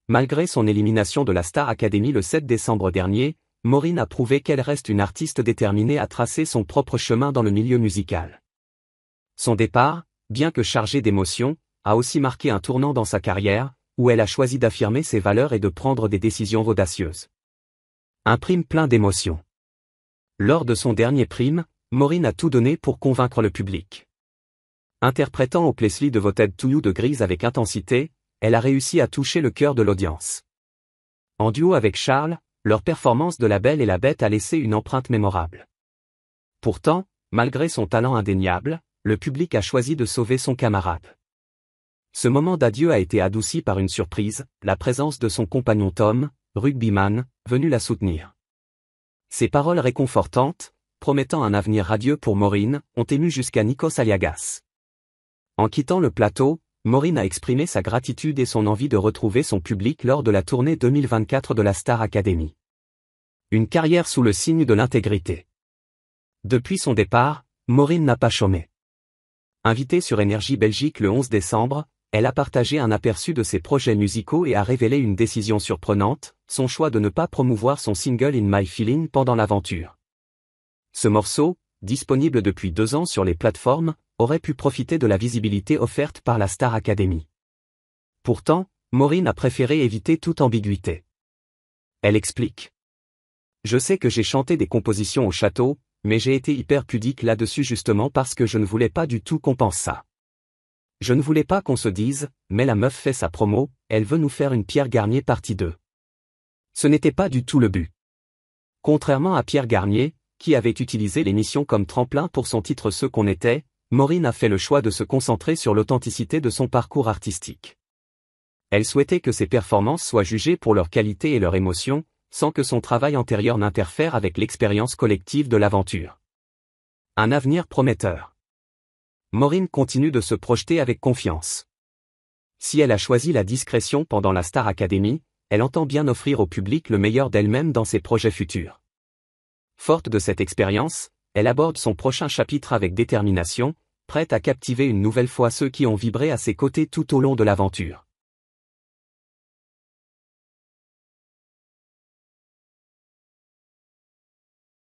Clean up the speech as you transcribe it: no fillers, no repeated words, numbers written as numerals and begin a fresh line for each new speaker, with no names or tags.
Malgré son élimination de la Star Academy le 7 décembre dernier, Maureen a prouvé qu'elle reste une artiste déterminée à tracer son propre chemin dans le milieu musical. Son départ, bien que chargé d'émotions, a aussi marqué un tournant dans sa carrière, où elle a choisi d'affirmer ses valeurs et de prendre des décisions audacieuses. Un prime plein d'émotions. Lors de son dernier prime, Maureen a tout donné pour convaincre le public. Interprétant Hopelessly Devoted to You de Grease avec intensité, elle a réussi à toucher le cœur de l'audience. En duo avec Charles, leur performance de La Belle et la Bête a laissé une empreinte mémorable. Pourtant, malgré son talent indéniable, le public a choisi de sauver son camarade. Ce moment d'adieu a été adouci par une surprise, la présence de son compagnon Tom, rugbyman, venu la soutenir. Ces paroles réconfortantes, promettant un avenir radieux pour Maureen, ont ému jusqu'à Nikos Aliagas. En quittant le plateau, Maureen a exprimé sa gratitude et son envie de retrouver son public lors de la tournée 2024 de la Star Academy. Une carrière sous le signe de l'intégrité. Depuis son départ, Maureen n'a pas chômé. Invitée sur Énergie Belgique le 11 décembre, elle a partagé un aperçu de ses projets musicaux et a révélé une décision surprenante, son choix de ne pas promouvoir son single In My Feeling pendant l'aventure. Ce morceau, disponible depuis 2 ans sur les plateformes, aurait pu profiter de la visibilité offerte par la Star Academy. Pourtant, Maureen a préféré éviter toute ambiguïté. Elle explique. Je sais que j'ai chanté des compositions au château, mais j'ai été hyper pudique là-dessus justement parce que je ne voulais pas du tout qu'on pense ça. Je ne voulais pas qu'on se dise, mais la meuf fait sa promo, elle veut nous faire une Pierre Garnier partie 2. Ce n'était pas du tout le but. Contrairement à Pierre Garnier, qui avait utilisé l'émission comme tremplin pour son titre Ce qu'on était, Maureen a fait le choix de se concentrer sur l'authenticité de son parcours artistique. Elle souhaitait que ses performances soient jugées pour leur qualité et leur émotion, sans que son travail antérieur n'interfère avec l'expérience collective de l'aventure. Un avenir prometteur. Maureen continue de se projeter avec confiance. Si elle a choisi la discrétion pendant la Star Academy, elle entend bien offrir au public le meilleur d'elle-même dans ses projets futurs. Forte de cette expérience, elle aborde son prochain chapitre avec détermination, prête à captiver une nouvelle fois ceux qui ont vibré à ses côtés tout au long de l'aventure.